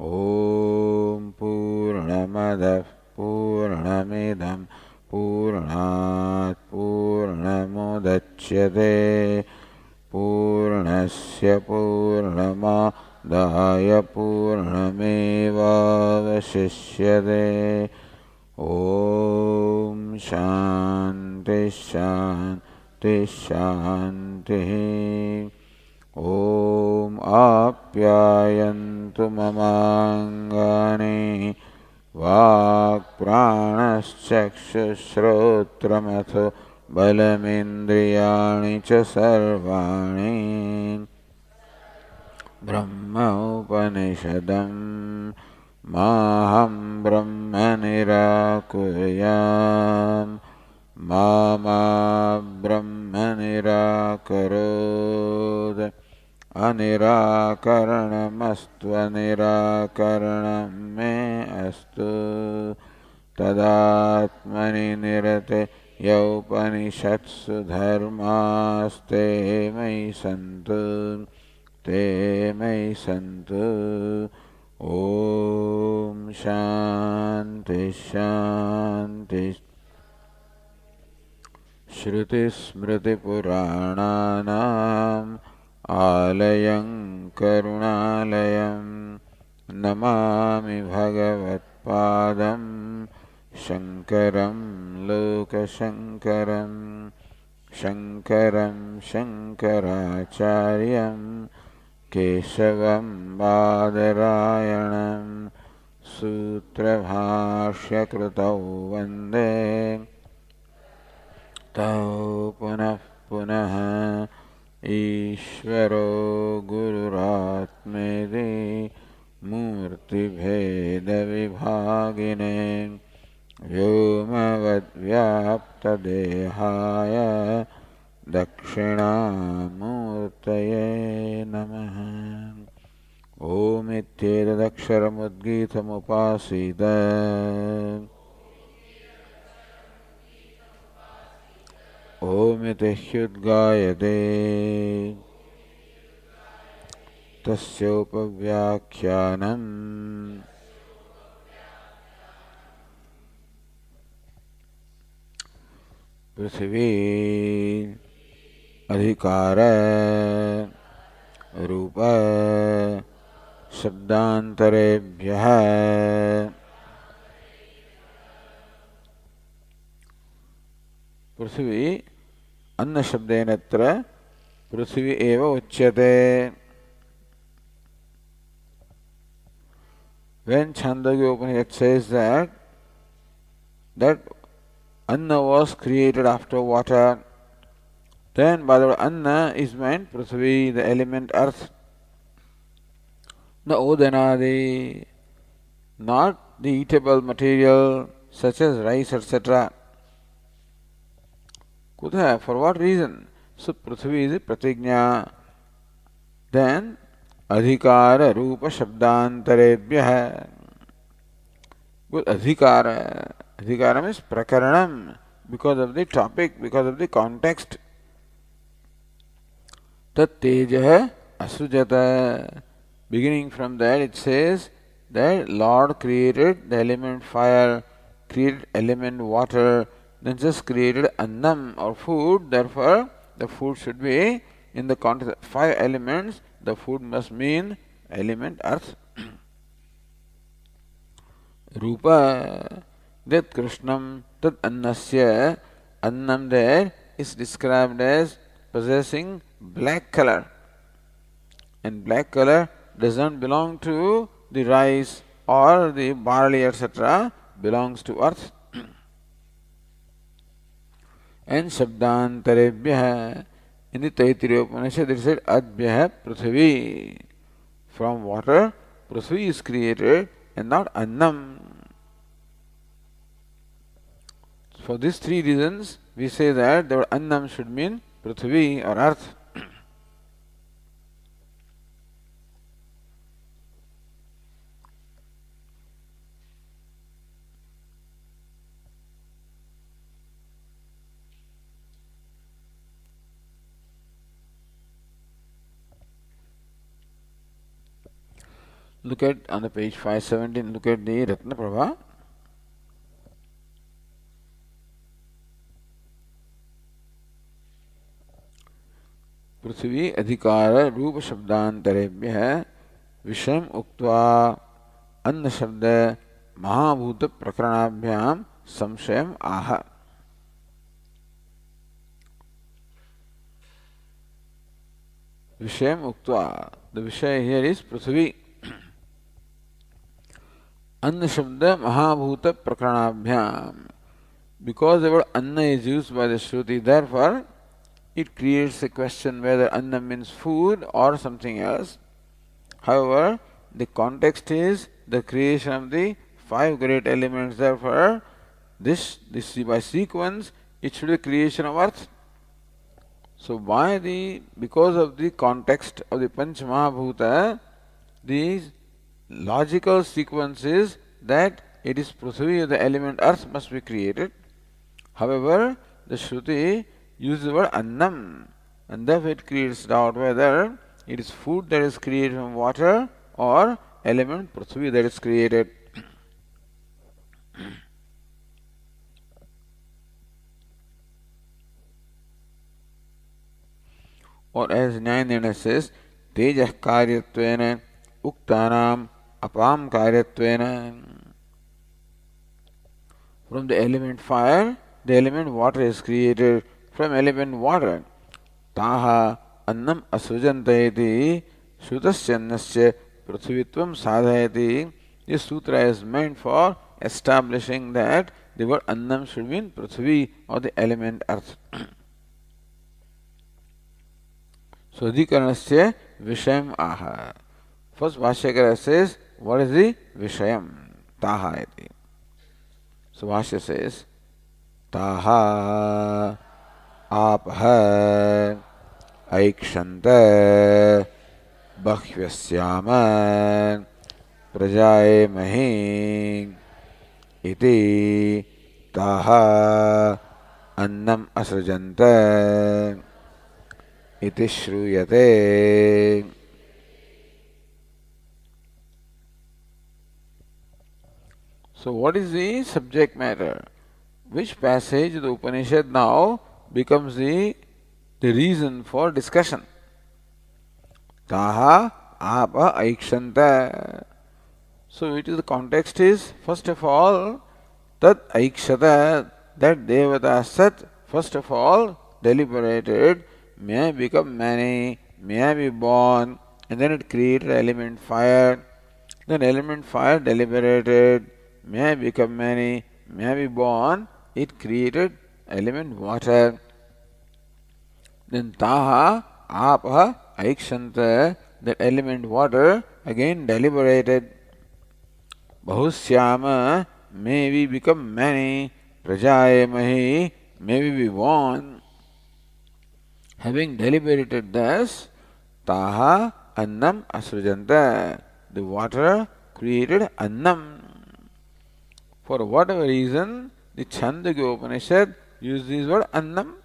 ॐ पूर्णमदः पूर्णमिदं पूर्णात् पूर्णमुदच्यते पूर्णस्य पूर्णमादाय पूर्णमेवावशिष्यते ॐ शान्ति शान्ति शान्तिः ॐ आप्यायन्तु ममाङ्गानि वाक्प्राणश्चक्षुश्रोत्रमथो बलमिन्द्रियाणि च सर्वाणि ब्रह्म उपनिषदं माहं ब्रह्म निराकुर्याम् मा ब्रह्म निराकरोत् अनिराकरणमस्त्वनिराकरणं मे अस्तु तदात्मनि निरते यौपनिषत्सु धर्मास्ते मयि सन्तु ते मयि सन्तु ॐ शान्ति शान्ति श्रुतिस्मृतिपुराणानाम् आलयं करुणालयं नमामि भगवत्पादं शङ्करं लोकशङ्करं शङ्करं शङ्कराचार्यं केशवं बादरायणं सूत्रभाष्यकृतौ वन्दे तौ पुनः पुनः ईश्वरो गुरुरात्मेति मूर्तिभेदविभागिने व्योमवद्व्याप्तदेहाय दक्षिणामूर्तये नमः ओमित्येतदक्षरमुद्गीतमुपासीत ओमिति ह्युद्गायते तस्योपव्याख्यानम् पृथिवी अधिकार रूप शब्दान्तरेभ्यः पृथिवी अन्न शब्देनत्र पृथिवी एव उच्यते. When Chhandogya Upanishad says that Anna was created after water, then by the word Anna is meant Prithvi, the element earth. The Odanadi, not the eatable material such as rice, etc. Kutha, for what reason? So Prithvi is pratigna. Then Adhikara Rupa Shabdantarebhyah. Good Adhikara. Adhikara means Prakaranam, because of the topic, because of the context. Tat Tejaha Asujata. Beginning from that, it says that Lord created the element fire, created element water, then just created annam or food. Therefore, the food should be in the context of 5 elements. The food must mean element earth. Rupa, that Krishnam, tat annasya, annam there is described as possessing black color. And black color does not belong to the rice or the barley, etc., belongs to earth. And Shabdantarebhyah, in the Taittiriya Upanishad it said Adbyah Prithvi. From water, Prithvi is created and not Annam. For these 3 reasons, we say that the word Annam should mean Prithvi or earth. Look at on the page 517, look at the Ratna Prabha. पृथ्वी अधिकार रूप शब्दांतरेभ्यः विषयम् उक्त्वा अन्न शब्द महाभूत प्रकरणाभ्याम संशयम् आह. विषयम् उक्त्वा, the विषय here is पृथ्वी. अन्न शब्द महाभूत प्रकरणाभ्याम, because the word anna is used by the Shruti, therefore it creates a question whether anna means food or something else. However, the context is the creation of the five great elements, therefore this by sequence it should be creation of earth. So because of the context of the Panch Mahabhuta, the logical sequence is that it is Prithvi, the element earth, must be created. However, the Shruti uses the word annam, and therefore it creates doubt whether it is food that is created from water or element Prithvi that is created. Or as Nyayana says, Tejah Karyatvena Uktanam Apam Karyatvena. From the element fire, the element water is created. From element water, Taha Annam Asujantayati Shrutasya Prithvitvam Sadhayati. This sutra is meant for establishing that the word Annam should mean Prithvi or the element earth. So, Adhikaranasya Vishayam Aha. First, Bhashyakara says, what is the Vishayam? Taha iti. So, Bhashya says, Taha Apha Aikshanta Bhakvyasyama Prajaye Mahi iti Taha Annam Asrajanta iti shruyate. So what is the subject matter? Which passage of the Upanishad now becomes the reason for discussion? Taha apa aikshanta. So it is the context is, first of all, tat aikshata, that devata sat, first of all, deliberated, may I become many, may I be born, and then it created element fire. Then element fire deliberated, may I become many, may I be born, it created element water. Then Taha Apaha Aikshanta, that element water again deliberated. Bahusyama, may we become many, Prajayamahi, may we be born. Having deliberated thus, Taha Annam Asrujanta, the water created Annam. For whatever reason, the Chhandogya Upanishad uses this word Annam.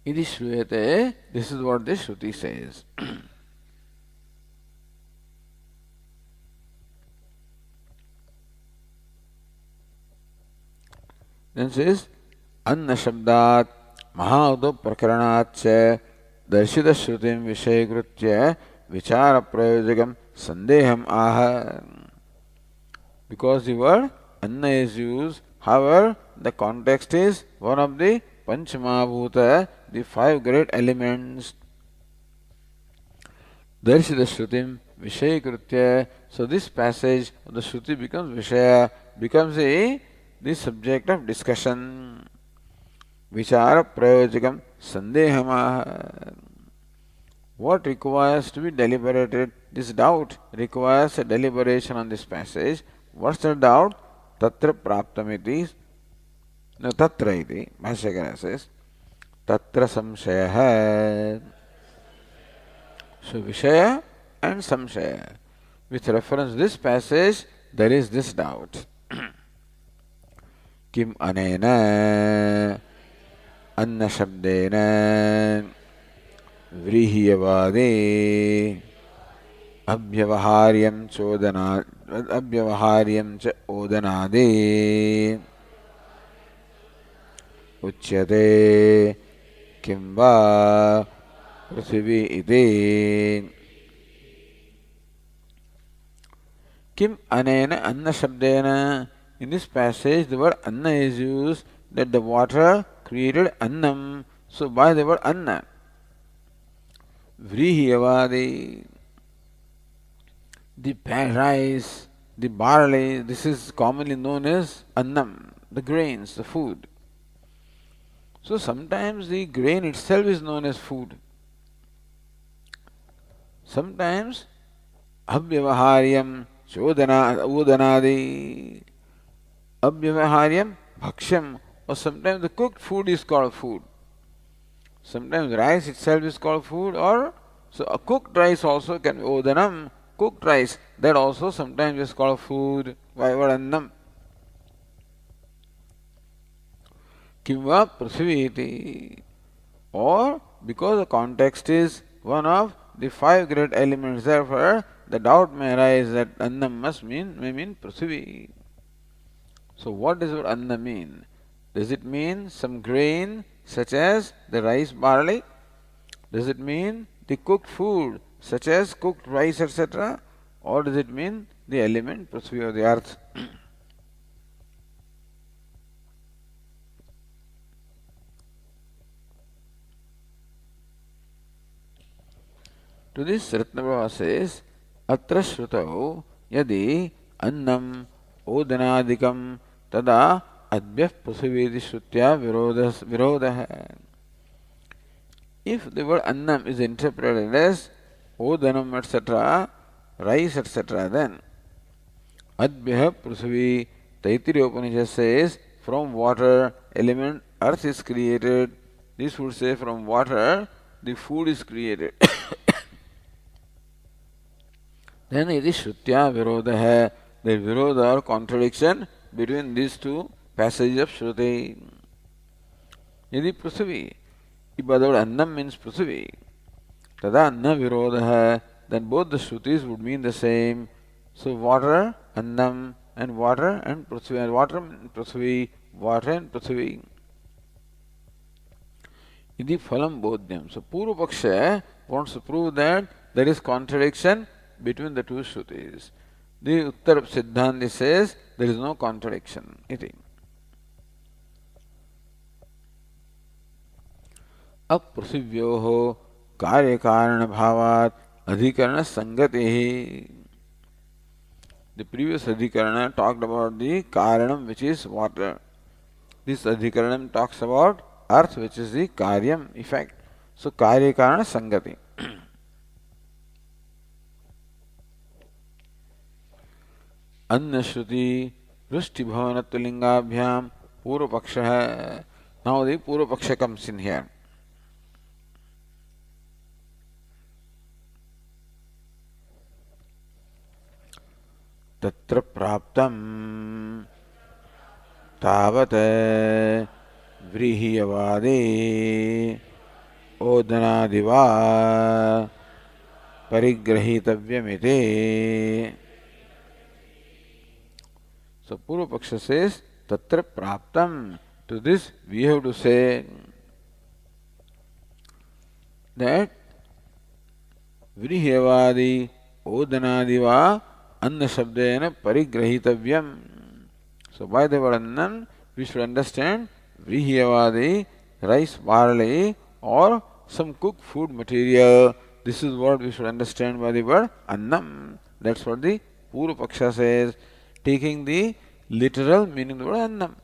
Iti Shruyate, this is what the Shruti says. Then says, Anna Shabdat Mahaudo Prakaranacha Darshita Shrutim Vishayakritya Vichara Prayojagam Sandeham Aha. Because the word Anna is used, however, the context is one of the Panchamahabhuta, the five great elements. Darshita Shrutim Vishayakritya. So this passage of the Shruti becomes Vishaya, becomes the subject of discussion. Vichara Prayojagam Sandehama. What requires to be deliberated? This doubt requires a deliberation on this passage. What's the doubt? Tatra praptamiti. No, tatra iti. Bhashyakara says, Tatra samshaya. So, Vishaya and Samshaya. With reference to this passage, there is this doubt. Kim anena Anna Shabdena Vrihiyavade अव्यवहार्यं चोदना अव्यवहार्यं च ओदनादि उच्यते किं वा पृथिवी इति किम anena anna shabdena. In this passage the word anna is used, that the water created annam, so by the word anna. Vrihiyavadi, the rice, the barley, this is commonly known as annam, the grains, the food. So sometimes the grain itself is known as food. Sometimes avyavaharyam udanadi, avyavaharyam bhakshyam, or sometimes the cooked food is called food. Sometimes rice itself is called food, or so a cooked rice also can be odanam, cooked rice, that also sometimes is called food. Vaivarannam. Kimva prithvi, or because the context is one of the five great elements, therefore the doubt may arise that annam may mean prithvi. So what does anna mean? Does it mean some grain such as the rice, barley? Does it mean the cooked food such as cooked rice, etc.? Or does it mean the element prithvi or the earth? To this Ratnabhava says, Atra Shrutau Yadi Annam Odanadikam Tada Adbyah Prithivedi Shrutya Virodah. If the word Annam is interpreted as Odanam, etc., rice, etc., then Adbyah Prithvi, Taittiriya Upanishad says, from water element earth is created. This would say from water the food is created. Then it is Shrutya Viroda hai, the Viroda or contradiction between these two passages of Shruti. Yadi Prithvi, if the word Annam means Prithvi, Tada Anna Viroda hai, then both the Shrutis would mean the same. So water, Annam, and water and Prithvi, and water and Prithvi, water and Prithvi. Idi Phalam Bodhyam. So Purva Paksha wants to prove that there is contradiction between the two Shrutis. The Uttar Siddhanti says there is no contradiction. Iti. Aprasivyoho karya karana bhavat adhikarana sangatihi. The previous adhikarana talked about the karanam, which is water. This adhikaranam talks about earth, which is the karyam, effect. So karya karana sangati. Anna Shruti Rushti Bhavanatulingabhyam Purva Paksha. Now the Purva Paksha comes in here. Tatra Praptam Tavat Vrihiyavadi Odanadiva Parigrahitavyamite. So Purva Paksha says, Tatra Praptam. To this we have to say that Vrihiyavadi Odanadiva Anna Shabdena Parigrahitavyam. So by the word Annan, we should understand Vrihiyavadi, rice, barley, or some cooked food material. This is what we should understand by the word Annam. That's what the Purva Paksha says, taking the literal meaning of the word Annam.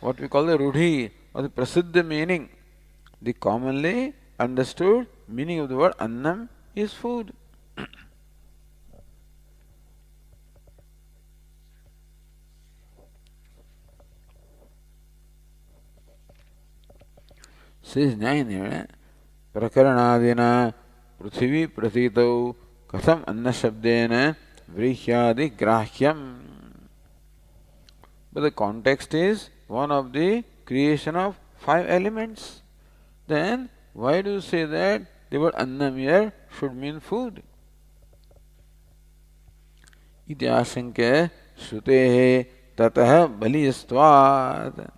What we call the Rudhi, or the Prasiddha meaning. The commonly understood meaning of the word Annam is food. Says 9 here, Prakaranadina Prithvi Pratitau Katham Anna Shabdena Vrihyadi Grahyam. But the context is one of the creation of five elements. Then why do you say that the word Annam here should mean food? इति आशंक्य श्रुतेः ततः बलियस्त्वात्.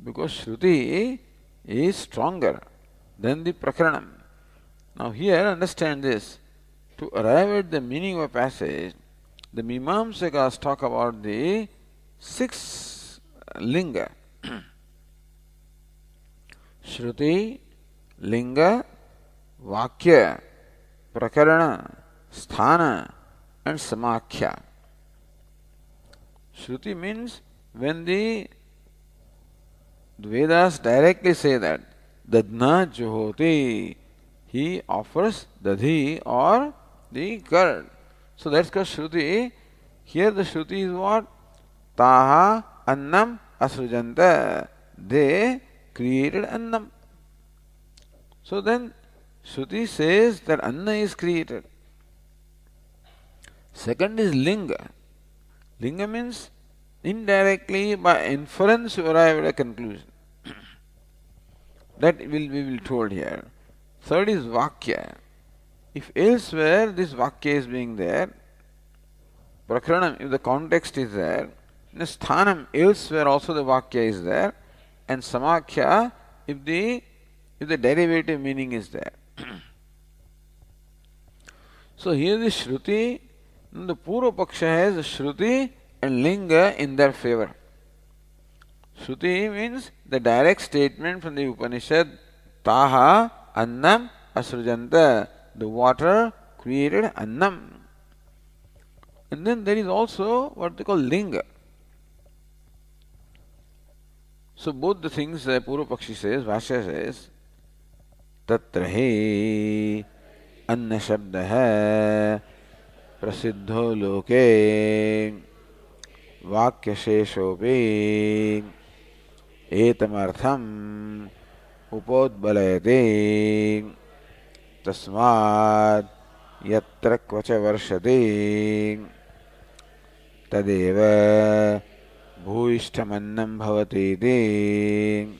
Because Shruti is stronger than the Prakaranam. Now here understand this. To arrive at the meaning of a passage, the Mimamsakas talk about the 6 linga. Shruti, linga, vakya, prakarana, sthana and samakhya. Shruti means when the Vedas directly say that Dadna Johoti, he offers Dadhi or the curd. So that's called Shruti. Here the Shruti is what? Taha Annam Asrujanta. They created Annam. So then Shruti says that Anna is created. Second is Linga. Linga means indirectly by inference you arrive at a conclusion. That we will told here. Third is Vakya. If elsewhere this Vakya is being there, Prakaranam, if the context is there, in Sthanam, elsewhere also the Vakya is there, and Samakhya, if the derivative meaning is there. So here the Shruti, the Purva Paksha has Shruti and Linga in their favor. Shruti means the direct statement from the Upanishad, Taha Annam Asrujanta, the water created Annam. And then there is also what they call Linga. So both the things Purva Pakshi says, Bhashya says, Tatra he Anna Shabdaha Prasiddho Loke Vakya Sheshopi Etamartham Upodbalayate Tasmad Yatra Kvacha Varshate Tadeva Bhuishtamannam Bhavatete.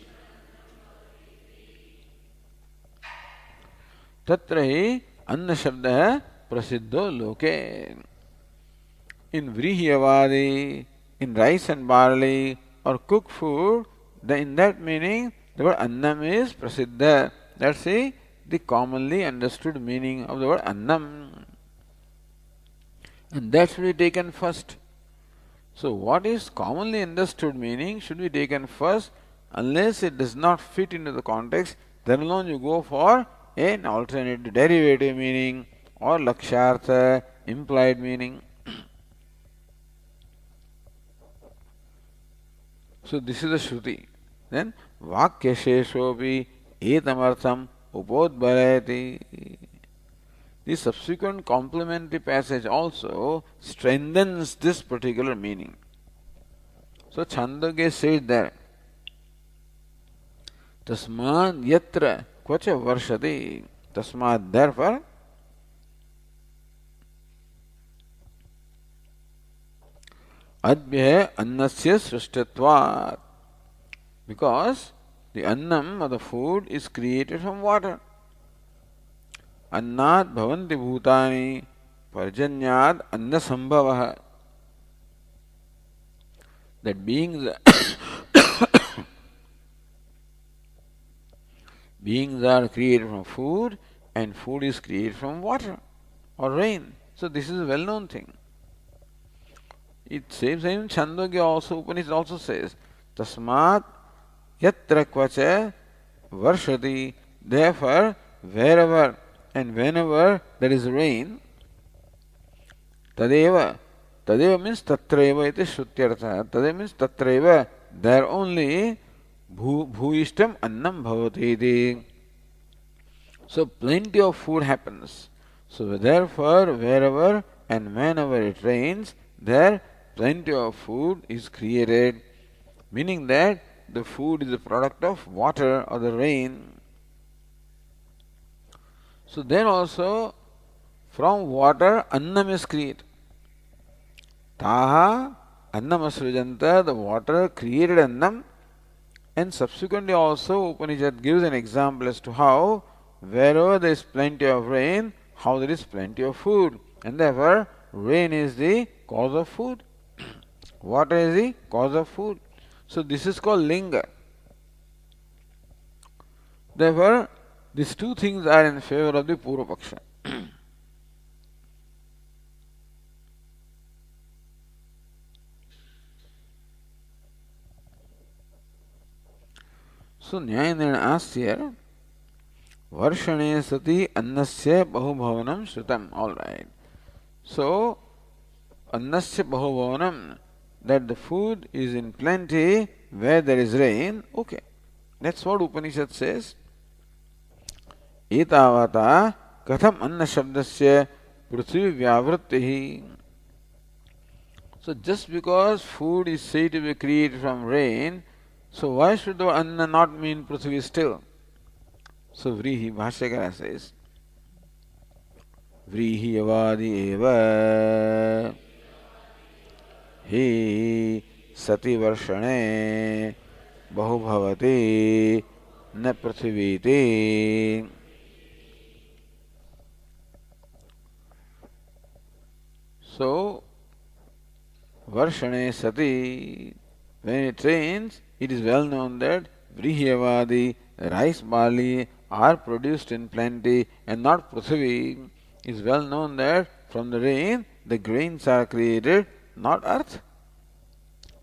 Tatra hi Anna Shabda Prasiddho Loke. In Vrihiyavadi, in rice and barley or cooked food, in that meaning the word Annam is Prasiddha. That's the commonly understood meaning of the word Annam. And that should be taken first. So what is commonly understood meaning should be taken first. Unless it does not fit into the context, then alone you go for an alternate derivative meaning or Lakshartha, implied meaning. So this is the Shruti. Then Vakya Sheshopi Etamartham Upodbalayati. The subsequent complementary passage also strengthens this particular meaning. So Chhandogya said there, Tasmad yatra kvacha varshati. Tasmad, therefore, adbhya annasya srishtatvat. Because the annam or the food is created from water. Annat bhavanti bhutani parjanyad anna sambhavaha. That beings are created from food and food is created from water or rain. So this is a well-known thing. It says in Chhandogya also, Upanishad also says, Tasmat yatra kvacha varshati. Therefore, wherever and whenever there is rain, tadeva means tatreva iti shrutyartha. Tadeva means tatreva, there only bhuishtam annam bhavati iti. So plenty of food happens. So therefore, wherever and whenever it rains, there plenty of food is created, meaning that the food is a product of water or the rain. So then also from water annam is created. Taha annam asrujanta, the water created annam, and subsequently also Upanishad gives an example as to how wherever there is plenty of rain, how there is plenty of food. And therefore rain is the cause of food. Water is the cause of food. So this is called linga. Therefore, these two things are in favor of the Purva Paksha. So Nyayendra asks here, Varshane sati annasya bahubhavanam shrutam. Alright. So, annasya bahubhavanam, that the food is in plenty where there is rain, okay. That's what Upanishad says. Etavata katham anna shabdasya prithvi vyavrittihi. So just because food is said to be created from rain, so why should the anna not mean prithvi still? So Vrihi Bhashyakara says, Vrihi avadi eva hi sati varshane bahubhavati na prithiviti. So, varshane sati, when it rains, it is well known that Vrihyavadi, rice, barley are produced in plenty and not Prithvi. It is well known that from the rain the grains are created, not earth.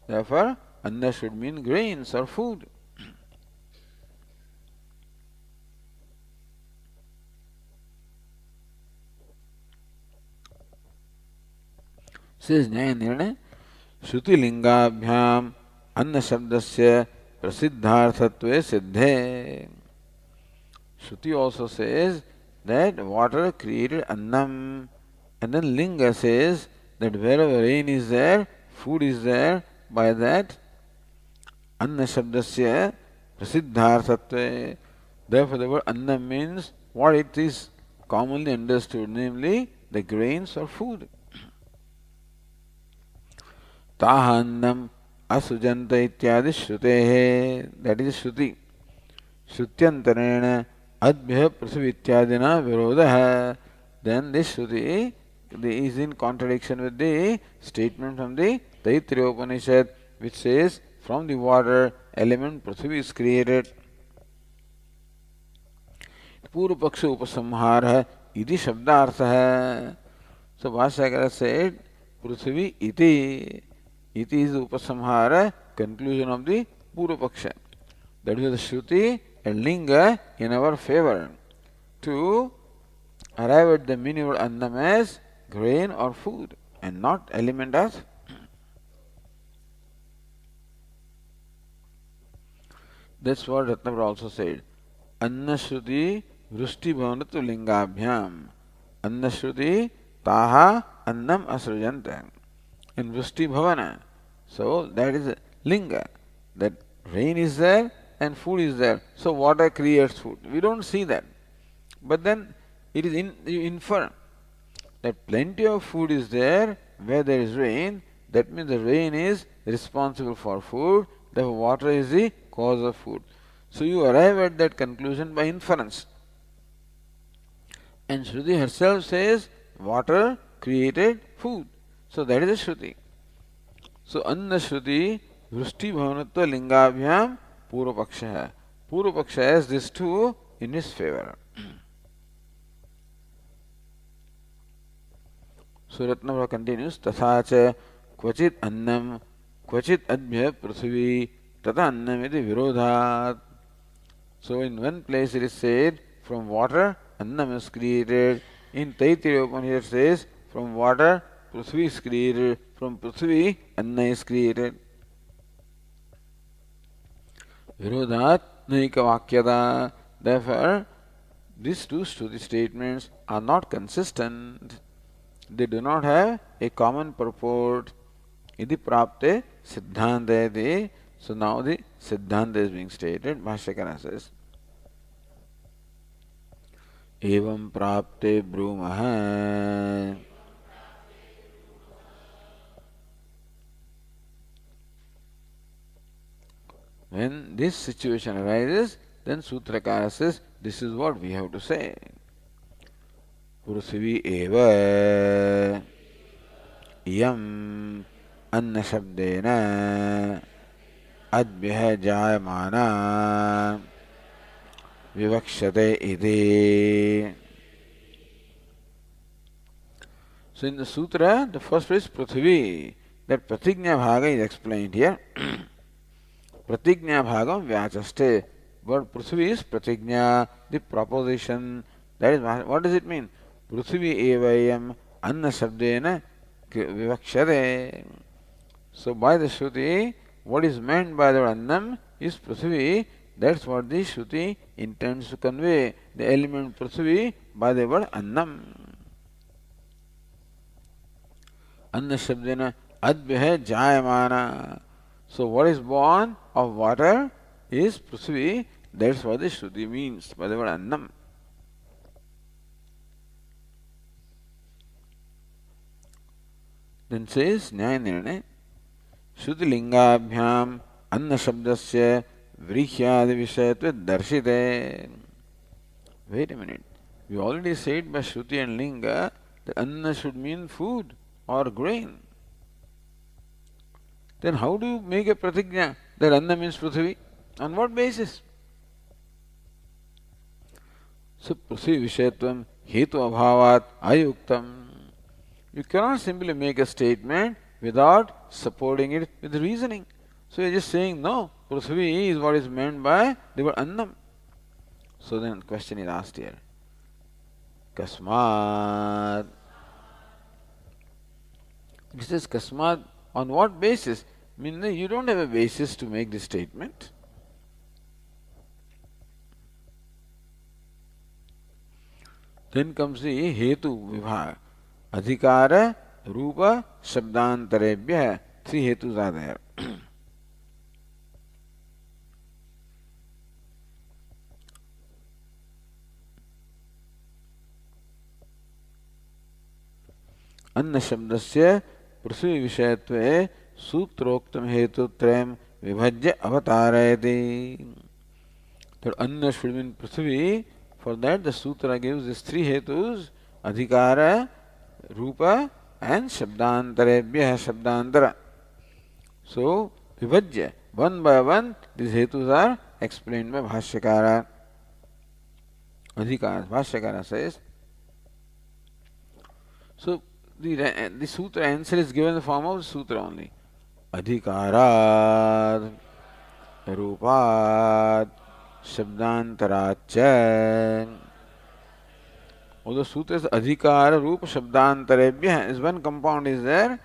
Therefore, Anna should mean grains or food. Says Nyayendra, Shruti lingabhyam anna shabdasya prasiddharthatve siddhe. Shruti also says that water created annam, and then linga says that wherever rain is there, food is there. By that, anna shabdasya prasiddharthatve. Therefore, the word anna means what it is commonly understood, namely the grains or food. ताहान्नम असुजंत इत्यादि श्रुते that is श्रुति श्रुत्यंतरेण अद्भ्य पृथ्वी इत्यादिना विरोध है then this shruti is in contradiction with the statement from the Taittiriya Upanishad which says from the water element Prithvi is created. पूर्व पक्ष उपसंहार है इति शब्दार्थ है. So Bhashyakara said पृथ्वी इति. Iti is the upasamhara, conclusion of the Purva Paksha. That is the Shruti and Linga in our favor to arrive at the meaning of Annam as grain or food and not element earth. That's what Ratnavara also said. Anna Shruti Vrushti Bhavanatu Lingabhyam. Anna Shruti Taha Annam Asrujanta. In Vrushti Bhavana. So that is linga. That rain is there and food is there. So water creates food. We don't see that. But then it is you infer that plenty of food is there where there is rain. That means the rain is responsible for food. Therefore water is the cause of food. So you arrive at that conclusion by inference. And Shruti herself says water created food. So that is a Shruti. So Anna Shruti Vrushti Bhavanatva Lingabhyam Purva Paksha hai. Purva Paksha has these two in his favor. So Ratnavara continues, Tathacha Kvachit Annam Kvachit Adbhya Prithvi Tata Annam iti Virodhat. So in one place it is said, from water Annam is created. In Taittiriya Upanishad says, from water Prithvi is created, from Prithvi Anna is created. Virodhat Naika Vakyada. Therefore, these two Shruti statements are not consistent. They do not have a common purport. Iti prapte siddhanta iti. So now the siddhanta is being stated. Bhashyakara says, Evam prapte brumaha. When this situation arises, then Sutrakara says, this is what we have to say. Prithvi eva इयम् अन्न शब्देन अद्भ्यः जायमाना विवक्ष्यते इति. So in the sutra, the first phrase Prithvi, that Pratignya Bhaga is explained here. Pratignya Bhagam Vyachaste. Word Prithvi is Pratignya, the proposition. That is, what does it mean? Prithvi evayam anna shabdena vivakshade. So by the Shruti, what is meant by the word annam is Prithvi. That's what the Shruti intends to convey. The element Prithvi by the word annam. Anna shabdena adbhyah jayamana. So what is born of water is Prithvi. That's what the Shruti means by the word annam. Then says Nyaya Nirnay Shruti lingabhyam anna shabdasya vrihyadi vishayatva darshite. Wait a minute. We already said by Shruti and Linga that anna should mean food or grain. Then how do you make a pratignya that anna means Prithvi? On what basis? So Prithvi vishayatvam hetu abhavat ayuktam. You cannot simply make a statement without supporting it with reasoning. So you are just saying, no, Prithvi is what is meant by the word annam. So then the question is asked here. Kasmat. It says Kasmat, on what basis? I mean, you don't have a basis to make this statement. Then comes the Hetu Vibhaga. Adhikara, Rupa, Shabdantarebhya. Three Hetus are there. Anna Shabdasya Prithvi Vishayatve Sutroktam Hetu Trem Vibhajya Avatarayati. That Anna should mean Prithvi. For that the Sutra gives these three Hetus, Adhikara, Rupa and Shabdantarebhya, Shabdantara. So, Vibhajya, one by one, these Hetus are explained by Bhashyakara. Adhikara, Bhashyakara says. So, the Sutra answer is given in the form of Sutra only. Adhikarat, Rupat, Shabdantaraccha. Although Sutra is Adhikara, Rupa, Shabdantarebhya, is one compound is there.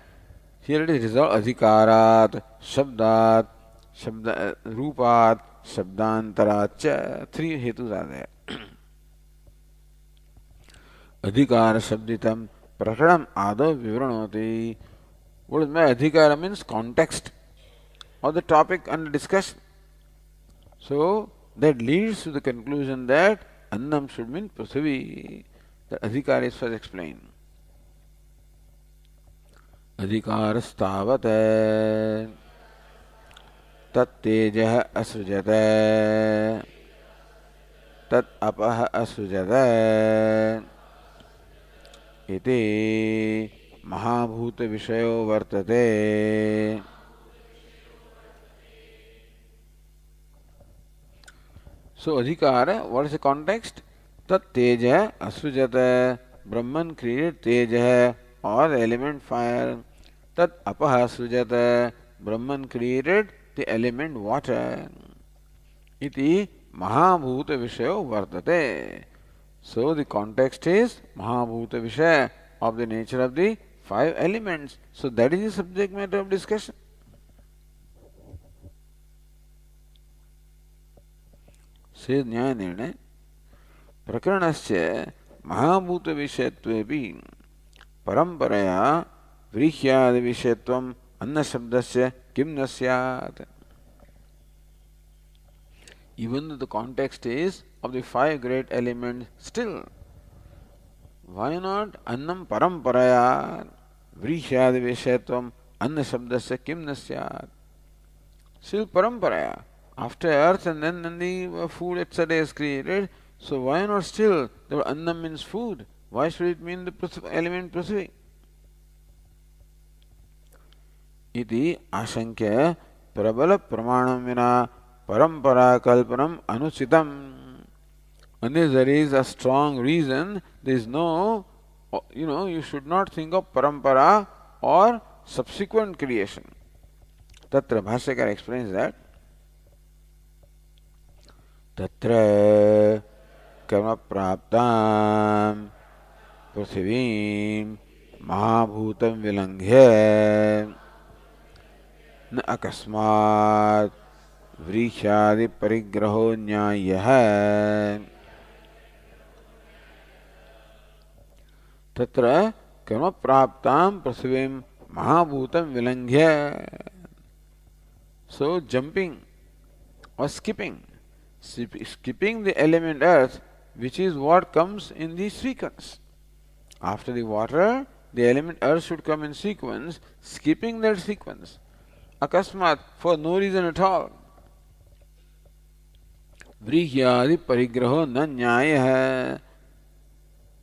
Here it is resolved Adhikarat, Shabdat, Rupat, Shabdantaraccha. Three hetus are there. Adhikara Shabditam Prakaram Adav Vivranoti. What is my Adhikara means? Context of the topic under discussion. So that leads to the conclusion that Annam should mean Prithvi. The Adhikara is first explained. Adhikarastavate tat tejah asrujate tat apah asrujate iti mahabhuta vishayo vartate. So Adhikara, what is the context? Tat teja asrujata. Brahman created teja or the element fire. Tat apaha asrujata. Brahman created the element water. Iti mahabhuta vishayo vartate. So the context is mahabhuta vishaya, of the nature of the five elements. So that is the subject matter of discussion. Says Nyaya Nirnay Prakaranasya Mahabhuta Vishayatvepi Paramparaya Vrihyadi Vishayatvam Anna Shabdasya Kim Nasyat. Even though the context is of the five great elements, still, why not Annam Paramparaya Vrihyadi Vishayatvam Anna Shabdasya Kim Nasyat? Still Paramparaya. After earth and then the food etc. is created, so why not still the Annam means food? Why should it mean the element Prithvi? इति आशंक्य प्रबल प्रमाणम विना परंपरा कल्पनम अनुचितम. Unless there is a strong reason, there is no, you should not think of parampara or subsequent creation. Tatra Bhashyakara explains that. Tatra karma praptam prithivim mahabhutam vilanghya न अकस्मात् व्रीह्यादि परिग्रहो न्यायः. तत्र कर्म प्राप्तां पृथ्वीं महाभूतं विलंघ्य. So jumping or skipping the element earth, which is what comes in the sequence. After the water, the element earth should come in sequence, skipping that sequence. Akasmat, for no reason at all. Vrihyadi parigraho na nyaya.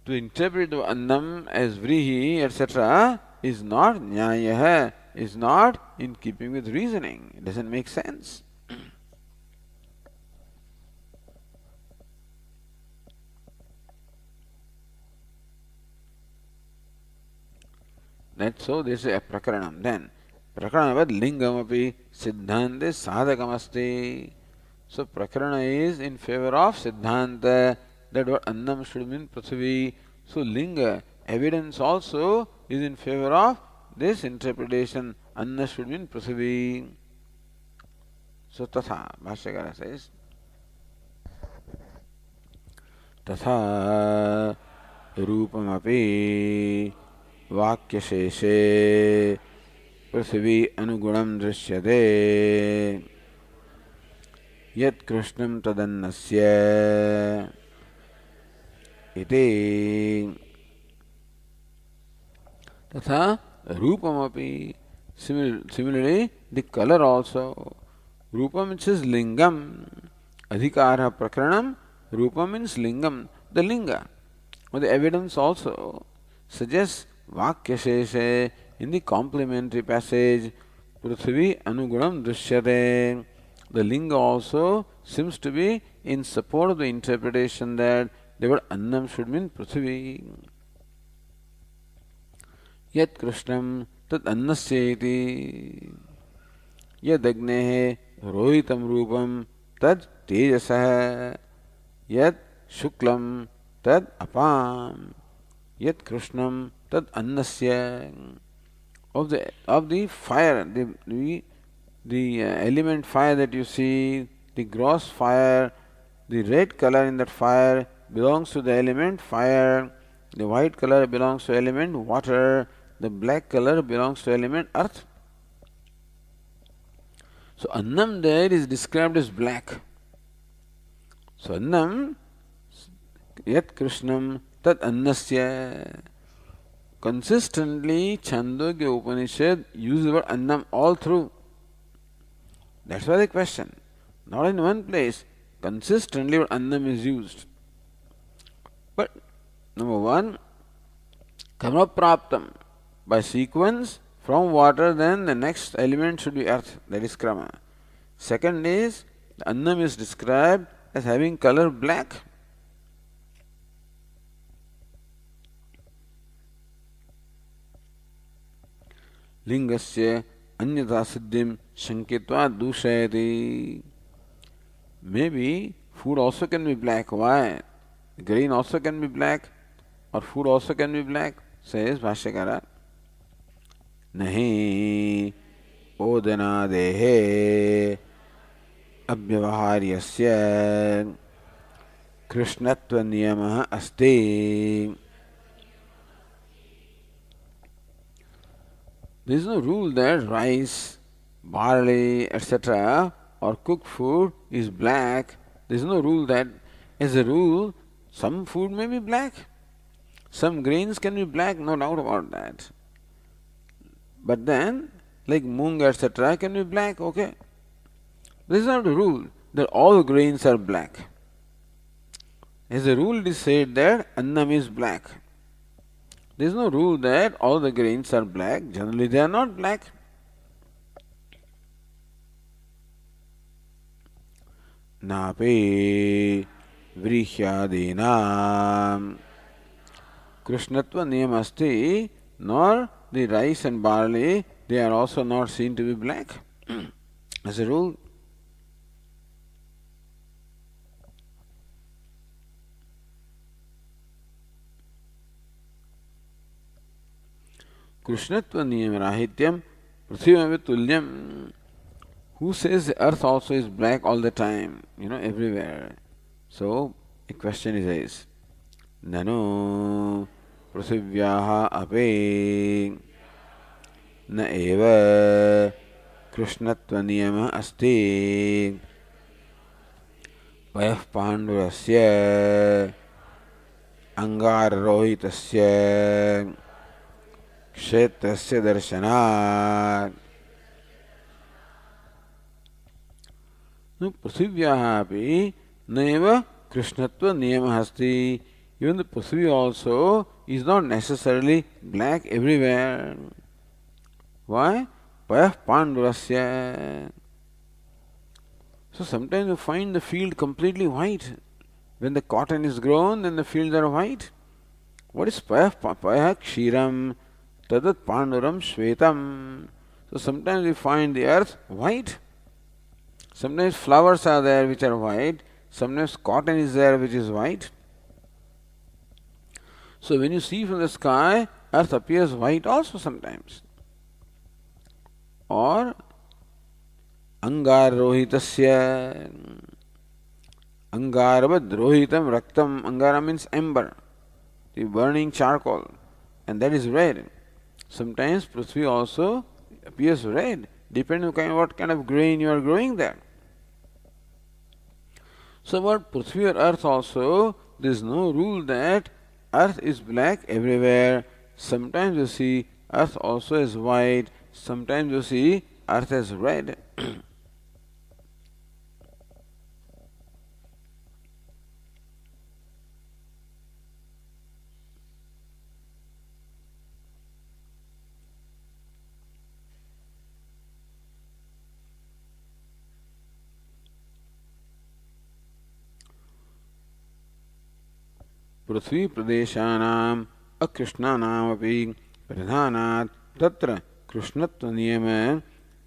To interpret the annam as vrihi, etc., is not nyaya, is not in keeping with reasoning. It doesn't make sense. That's so this is a prakaranam. Then Prakaranavad lingam api siddhante sadhakamasti. So prakarana is in favor of siddhanta, that what annam should mean prithvi. So linga, evidence also is in favor of this interpretation, anna should mean prithvi. So tatha, Bhashyakara says, tatha rupam api vakya sheshe पृथ्वी अनुगुणं दृश्यते यत् कृष्णं तदन्नस्य इति. तथा रूपमपि, similarly the color also. Rupam means lingam, adhikara prakaranam. Rupam means lingam, the linga, or the evidence also suggests vakya sheshe. In the complementary passage, Prithvi Anugunam Drishyate, the linga also seems to be in support of the interpretation that the word Annam should mean Prithvi. Yat Krishnam Tat Annasyeti Yad Agnehe Rohitam Rupam Tad Tejasah Yat Shuklam Tad Apam Yat Krishnam Tad Annasya. Of the fire, the element fire that you see, the gross fire, the red color in that fire belongs to the element fire, the white color belongs to element water, the black color belongs to element earth. So Annam there is described as black. So Annam, Yat Krishnam Tat Annasya. Consistently, Chhandogya Upanishad uses the word Annam all through. That's why the question. Not in one place. Consistently, word Annam is used. But, number one, Karma Praptam. By sequence, from water, then the next element should be earth. That is Krama. Second is, the Annam is described as having color black. Lingasya anyata siddhim shankitva dushayati. Maybe food also can be black. Why? Grain also can be black, or food also can be black, says Bhashyakara. Nahi odanadehe abhyavaharyasya krishnatva niyamah asti. There is no rule that rice, barley, etc., or cooked food is black. There is no rule that, as a rule, some food may be black. Some grains can be black, no doubt about that. But then, like moong, etc., can be black, okay. This is not the rule that all grains are black. As a rule, it is said that annam is black. There is no rule that all the grains are black. Generally, they are not black. nape vrihyadinam. Krishnatva niyam asti, nor the rice and barley, they are also not seen to be black. As a rule, Krishnatva niyam rahityam prithivame tulyam. Who says the earth also is black all the time, everywhere? So, a question is raised. Nanu prithivyaha ape na eva krishnatva niyama asti payah pandurasya angarohitasya kshetrasya darshanat. No, prithivyaha api naiva krishnatva niyama asti. Even the Prithvi also is not necessarily black everywhere. Why? Payah pandurasya. So sometimes you find the field completely white. When the cotton is grown, then the fields are white. What is payah? Payah kshiram tadat panduram shvetam. So sometimes we find the earth white. Sometimes flowers are there which are white. Sometimes cotton is there which is white. So when you see from the sky, earth appears white also sometimes. Or angarohitasya. Angaravad rohitam raktam. Angara means ember, the burning charcoal, and that is red. Sometimes Prithvi also appears red, depending on what kind of grain you are growing there. So about Prithvi or earth also, there is no rule that earth is black everywhere. Sometimes you see earth also is white. Sometimes you see earth is red. पृथ्वी प्रदेशानाम अकृष्णानामपि प्रधानात् तत्र कृष्णत्व नियम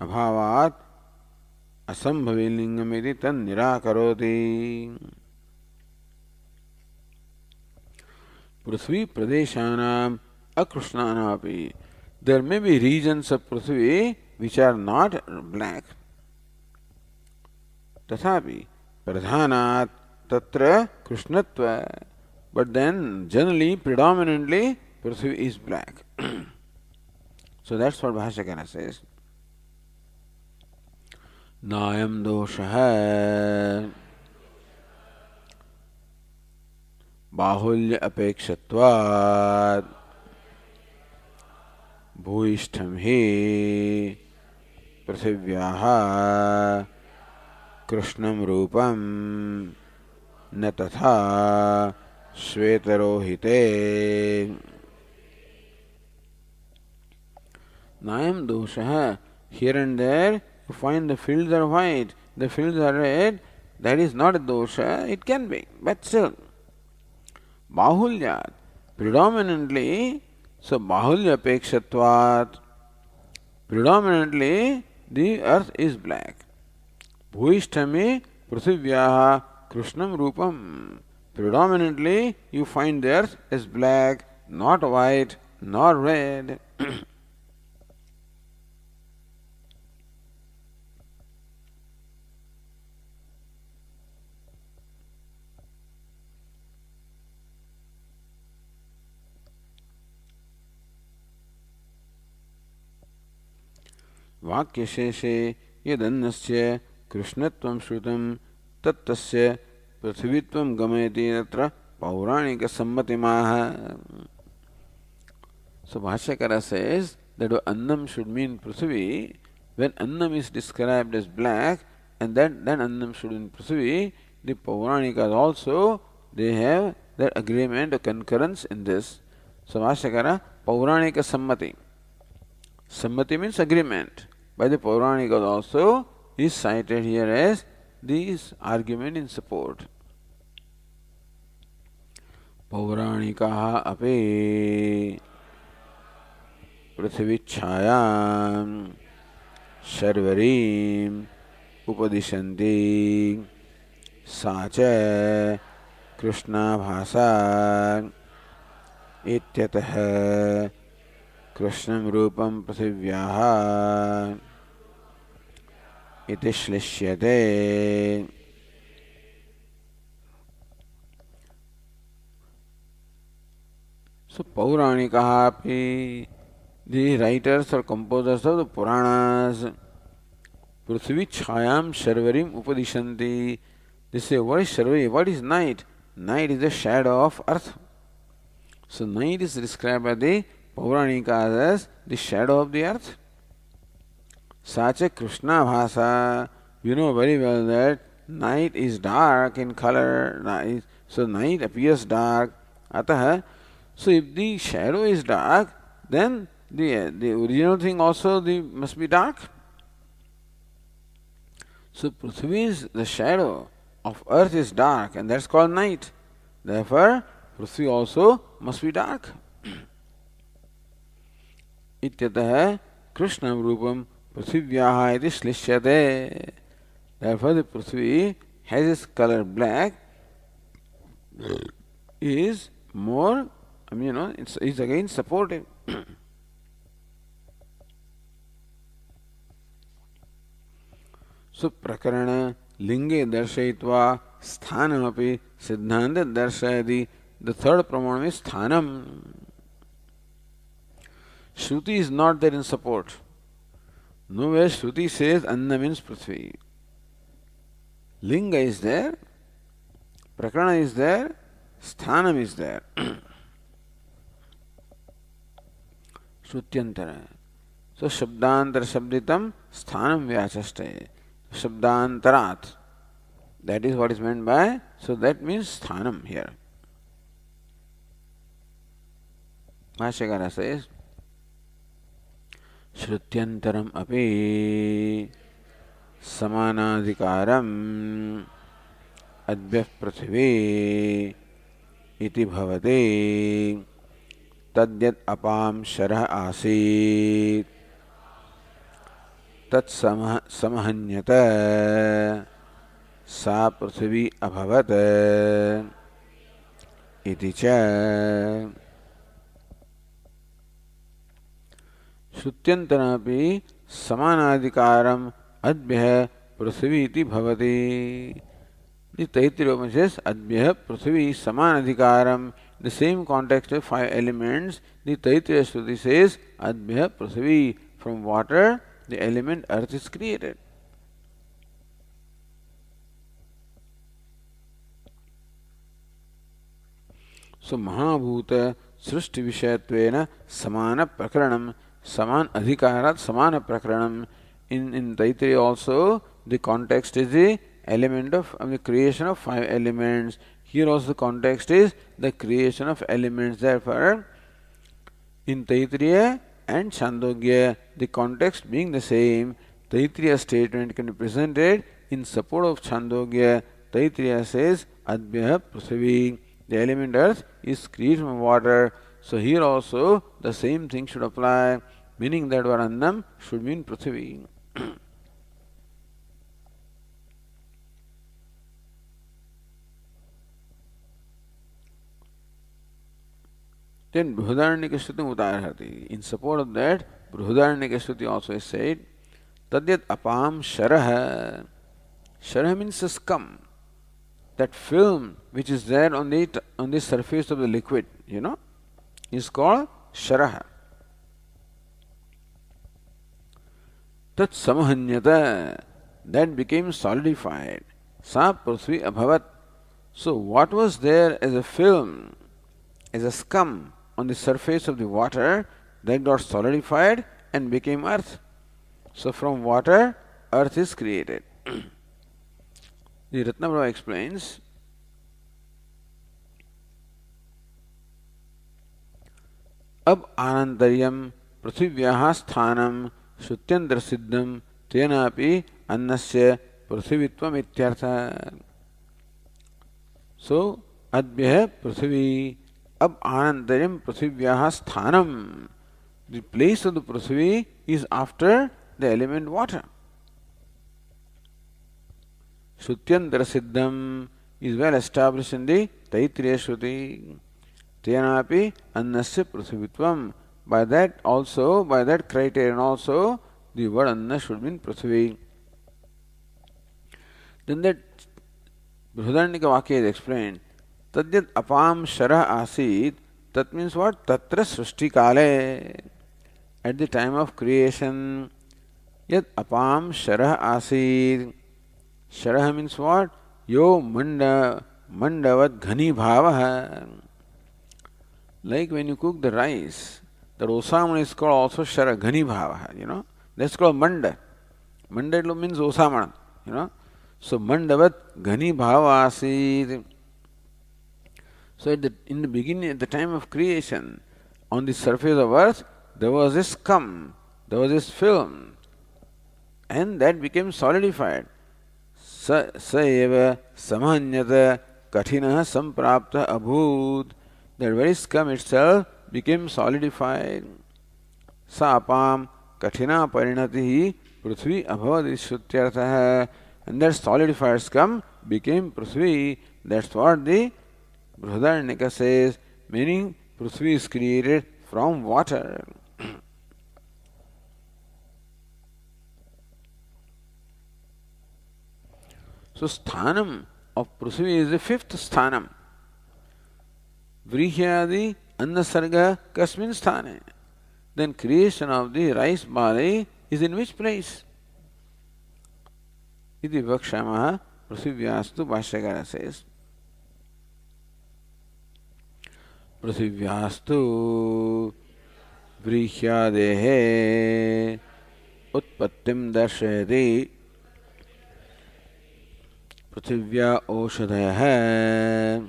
अभावात् असंभविलिंगमिति तन्निराकरोति. पृथ्वी प्रदेशानाम अकृष्णानामपि. There may be regions of Prithvi which are not black. तथापि प्रधानात् तत्र कृष्णत्व. But then, generally, predominantly, Prithvi is black. So that's what Bhashyakara says. Nayam doshaha bahulya apekshatvat bhuishtham hi prithivyaha krishnam rupam na tatha Shvetarohite. Nayam doshaha. Here and there you find the fields are white, the fields are red. That is not a dosha, it can be, but still. Bahulyat. Predominantly, so bahulya apekshatvat. Predominantly the earth is black. Bhuishtami prithivyaha krishnam rupam. Predominantly, you find the earth as black, not white, nor red. वाक्यशेषे यदन्नस्य कृष्णत्वं श्रुतं तत्तस्य पृथ्वीत्वं गमयति तत्र पौराणिक सम्मतिमाह. So Bhashyakara says that annam should mean Prithvi. When annam is described as black, and then annam should mean Prithvi, the Pauranikas also, they have their agreement or concurrence in this. So Bhashyakara, Pauranika Sammati. Sammati means agreement. By the Pauranikas also is cited here as this argument in support. पौराणिकाः अपि पृथिवीच्छायां शर्वरीम् उपदिशन्ति सा च कृष्णाभासा इत्यतः कृष्णं रूपं पृथिव्याः इति श्लिष्यते. So Pauranika api, the writers or composers of the Puranas, Prithvi Chhayam Sharvarim Upadishanti. They say, what is Sharvari? What is night? Night is the shadow of earth. So night is described by the Pauranikas as the shadow of the earth. Sacha Krishna Bhasa. You know very well that night is dark in color. So night appears dark. Ataha. So if the shadow is dark, then the original thing also must be dark. So Prithvi is the shadow of earth is dark, and that's called night. Therefore, Prithvi also must be dark. Ityatah Krishnam Rupam Prithivyaha iti shlishyate. Therefore, the Prithvi has its color black, is more, it's again supportive. So prakarana linge darshayitva sthanamapi siddhanta darshayati. The third pramanam is sthanam. Shruti is not there in support. Nowhere Shruti says Anna means Prithvi. Linga is there, prakarana is there, sthanam is there. Shrutyantara. So Shabdantara Shabditam Sthanam Vyachaste. Shabdantarat. That is what is meant by, so that means Sthanam here. Bhashyakara says, Shrutyantaram api samanadhikaram advyah prithvi iti bhavati tadyat apam sharah asit tat samahanyata sa prithvi abhavat iti cha. Shrutyantarapi samanadhikaram advyah prithvi iti bhavati. The Taittiriya Upanishad says advyah prithvi samanadhikaram. The same context of 5 elements. The Taittiriya Shruti says advyah prithvi. From water the element earth is created. So Mahabhuta Srishti Vishayattvena Samana Prakaranam. Saman Adhikarat Samana Prakaranam. In Taittiriya also the context is the element of the creation of 5 elements. Here also the context is the creation of elements. Therefore, in Taittiriya and Chhandogya, the context being the same, Taittiriya statement can be presented in support of Chhandogya. Taittiriya says Advyah Prithvi. The element earth is created from water. So here also the same thing should apply, meaning that Varannam should mean Prithvi. Then Bruhadaranyaka Shruti Utarhati. In support of that, Bruhadaranyaka Shruti also is said, Tadyat apam sharaha. Sharaha means a scum. That film which is there on the surface of the liquid, is called sharaha. Tat samahanyata. That became solidified. Sa prithvi abhavat. So what was there as a film, as a scum on the surface of the water, that got solidified and became earth. So from water, earth is created. The Ratnaprabha explains, Ab anantaryam prithivyaha sthanam shrutyantara siddham tenapi annasya पृथ्वीत्वम इत्यर्थ. So, advyah prithvi. Ab anantarim prithivyaha sthanam. The place of the prithvi is after the element water. Shrutyantara siddham is well established in the Taittiriya Shruti. Tenapi annasya prithivitvam. By that also, by that criterion also, the word anna should mean prithvi. Then that Brihadaranyaka Vakya is explained. Tadyat apam shara asit. That means what? Tatra srishti kale. At the time of creation, yat apam shara asit. Shara means what? Yo mandavat ghani bhavaha. Like when you cook the rice, the osamana is called also shara ghani bhavaha, you know. That's called manda. Manda means osamana, you know. So mandavat ghani bhava asit. So in the beginning, at the time of creation, on the surface of earth, there was this scum, there was this film, and that became solidified. Sa eva samanyata kathina samprapta abhut. That very scum itself became solidified. Sa apam kathina parinatihi prithvi abhavad ishrutyartha. And that solidified scum became prithvi. That's what the Brihadaranyaka says, meaning prithvi is created from water. So sthanam of prithvi is the fifth sthanam. Vrihyadi annasarga kasmin sthane. Then creation of the rice barley is in which place? Iti vakshamaha prithivyastu bhashyakara says. Prithivyastu vrihyadehe utpattim darshayati prithivya oshadhayaha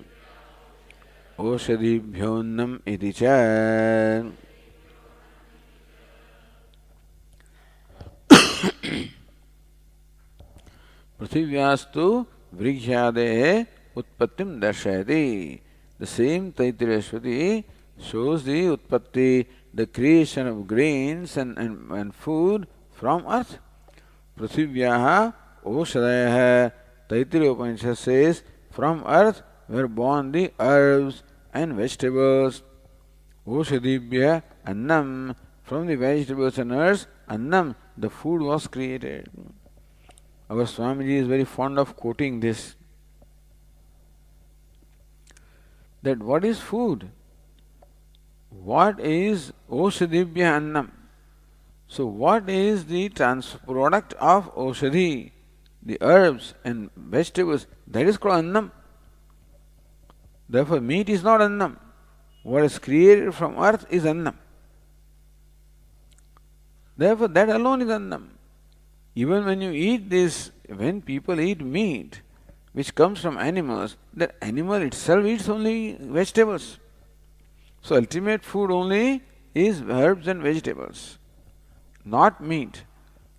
oshadibhyonnam iti cha. Prithivyastu vrihyadehe utpattim darshayati. The same Taittiriya Shruti shows the utpatti, the creation of grains and food from earth. Prithivyaha oshadayaha. Taittiriya Upanishad says, from earth were born the herbs and vegetables. Oshadibhya annam. From the vegetables and herbs, annam, the food was created. Our Swamiji is very fond of quoting this. That what is food? What is Oshadibhya annam? So what is the product of Oshadhi, the herbs and vegetables? That is called annam. Therefore meat is not annam. What is created from earth is annam. Therefore that alone is annam. Even when you eat this, when people eat meat, which comes from animals, that animal itself eats only vegetables. So ultimate food only is herbs and vegetables, not meat.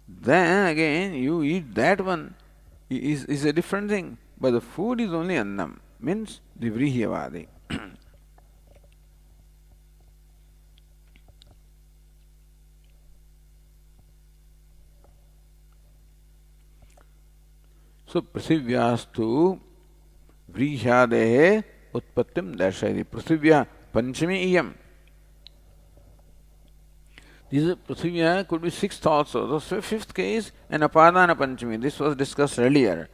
Then again you eat that one is a different thing. But the food is only annam, means the vrihyavadi. So prithivyastu vrihyadehe utpattim darshayati. Prithivya panchami iyam. This prithivya could be sixth also. So fifth case and apadana panchami. This was discussed earlier.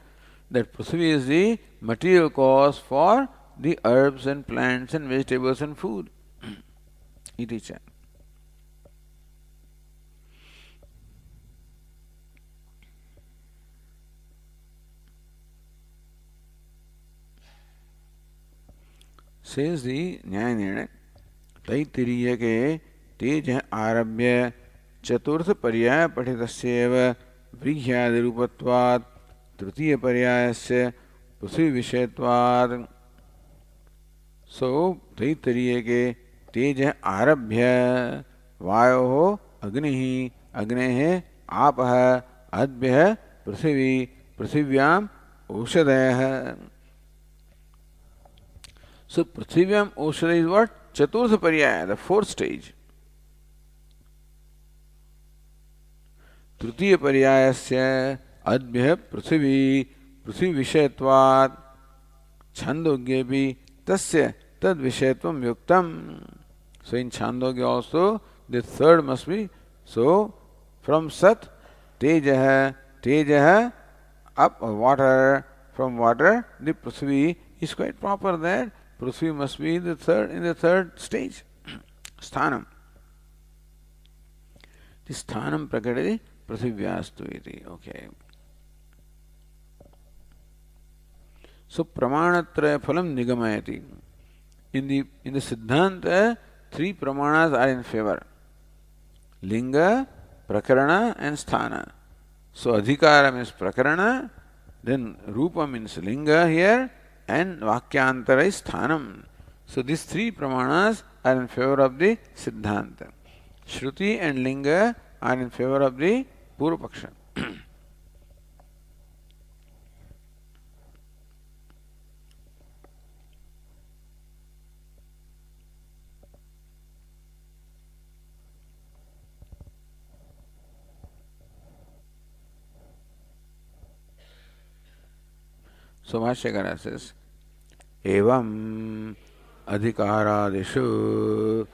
That prithvi is the material cause for the herbs and plants and vegetables and food. Iti cha. Says the Nyaya Taittiriya ke tej arabhya chaturth paryaya pathitasya vrihyadi rupatvat tritiya paryayasya prithvi vishayatvat. So Taittiriya ke tej arabhya vayoho agnihi agnehe apah adbhyah prithvi Prithivyaam Oshadayah. So Prithivyaam Oshadayah is what? Chaturtha Paryaya, the fourth stage. तृतीय पर्यायस्य अद्भ्यः पृथिवी पृथ्वी विषयत्वात् छांदोग्येपि तस्य तद विषयत्वं युक्तम्. So in Chhandogya also the third must be so from Sat Tejah up water, from water the Prithvi is quite proper that Prithvi must be the third in the third stage. Sthanam. The sthanam prakatati Prithivyastu iti. Okay. So pramanatraya phalam nigamayati. In the Siddhanta, three pramanas are in favor. Linga, Prakarana and Sthana. So Adhikara means Prakarana, then Rupa means Linga here, and Vakyantara is Sthanam. So these three pramanas are in favor of the Siddhanta. Shruti and Linga are in favor of the Purvapaksha. So Bhashyakara says, Evam adhikaradishu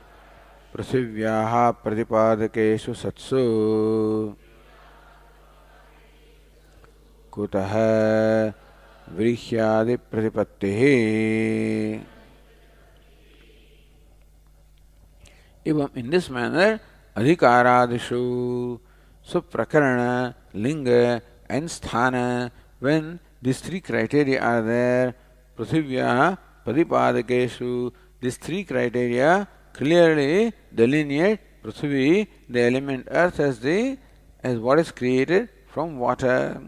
prithivyaha pratipadakeshu satsu kutah vrihyadi pratipattihi. Evam, in this manner, adhikaradishu, so prakarana, linga and sthana, when these three criteria are there, prithivya padipadakeshu, these three criteria clearly delineate Prithvi, the element earth, as what is created from water.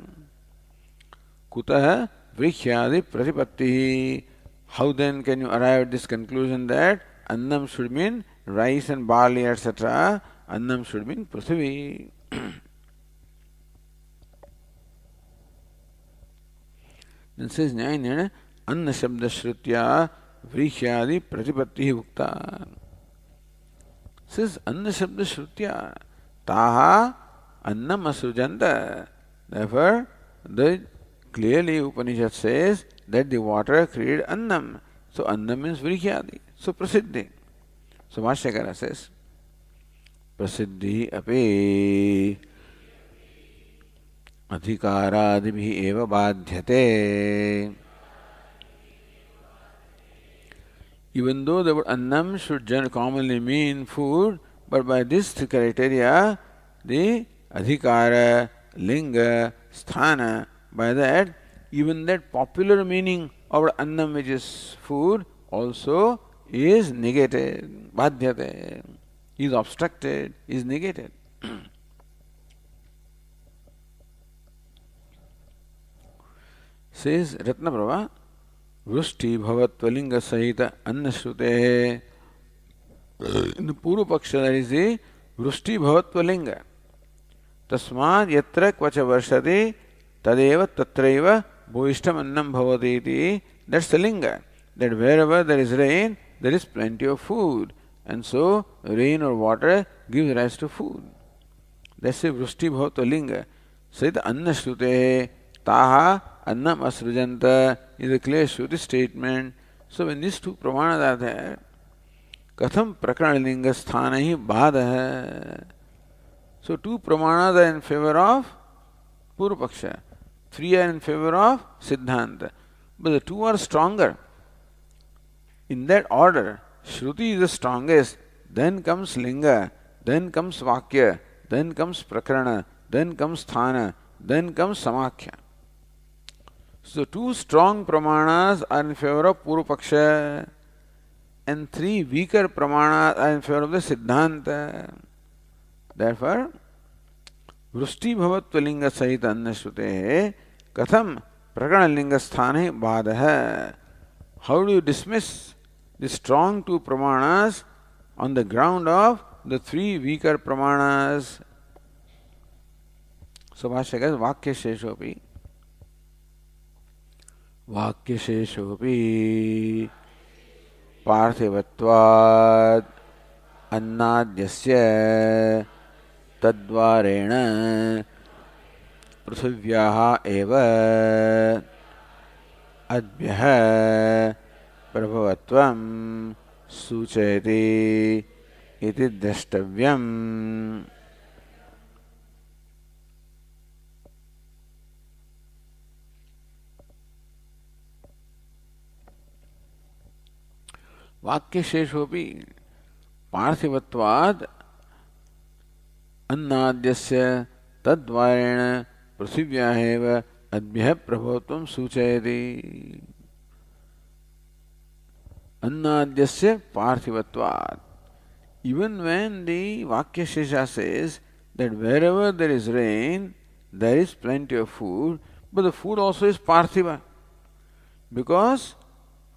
Kutah vrikhyadi pratipattihi. How then can you arrive at this conclusion that annam should mean rice and barley, etc.? Annam should mean Prithvi. Then says Nyayana, Anna Shabda Shrutya Vrikhyadi Pratipattihi Ukta. Says Anna Shabda Shrutya Taha Annam Asujanta. Therefore, clearly Upanishad says that the water created Annam. So Annam means Vrikhyadi. So Prasiddhi. So Bhashyakara says, Prasiddhi api अधिकारादिभिः एव बाध्यते. Even though the word annam should commonly mean food, but by this criteria, the adhikara, linga, sthana, by that, even that popular meaning of annam, which is food, also is negated, badhyate, is obstructed, is negated. Says Ratnaprabha, Vrushti Bhavatvalinga Sahita Annashrute. In the Purvapaksha there is the Vrushti Bhavatvalinga. Tasmad Yatra Kvacha Varshati Tadeva Tatraiva Bhuishtam Annam Bhavati iti. That's the linga. That wherever there is rain, there is plenty of food. And so rain or water gives rise to food. That's the Vrushti Bhavatvalinga. Sahita Annashrute Taha Annam Asrujanta is a clear Shruti statement. So when these two pramanas are there, Katham Prakaranalinga Sthanahi Bhadaha. So two pramanas are in favor of Purvapaksha, three are in favor of Siddhanta. But the two are stronger. In that order, Shruti is the strongest, then comes Linga, then comes Vakya, then comes Prakarana, then comes Sthana, then comes Samakhya. So two strong pramanas are in favor of Purvapaksha and three weaker pramanas are in favor of the Siddhanta. Therefore, Vrushti Bhavatvalinga Sahita Annashrute Katham Prakaranalinga Sthane Badaha. How do you dismiss the strong two pramanas on the ground of the three weaker pramanas? So Bhashyakara Vakya Sheshopi. वाक्यशेषोऽपि पार्थिवत्वात् अन्नाद्यस्य तद्वारेण पृथिव्याः एव अद्भ्यः प्रभवत्वं सूचयति इति द्रष्टव्यम्। वाक्यशेषोऽपि पार्थिवत्वात् अन्नाद्यस्य तद्वारेण पृथिव्याः एव अद्भ्यः प्रभवत्वं सूचयति। Annadyasya parthivatvat. Even when the Vakyashesha says that wherever there is rain, there is plenty of food, but the food also is parthiva. Because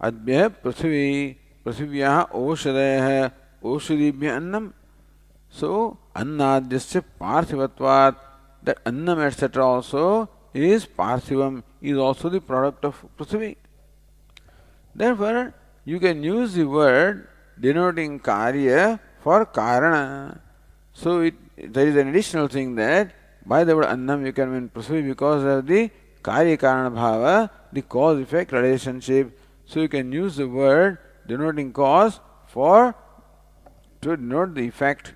adbhya prithvi, prithivyaha oshadayah, oshadibhya annam. So, annadyasya parthivatvat, that annam etc. also is parthivam, is also the product of prithvi. Therefore, you can use the word denoting karya for karana. So there is an additional thing that by the word annam you can mean prithvi because of the karya karana bhava, the cause effect relationship. So you can use the word denoting cause for to denote the effect,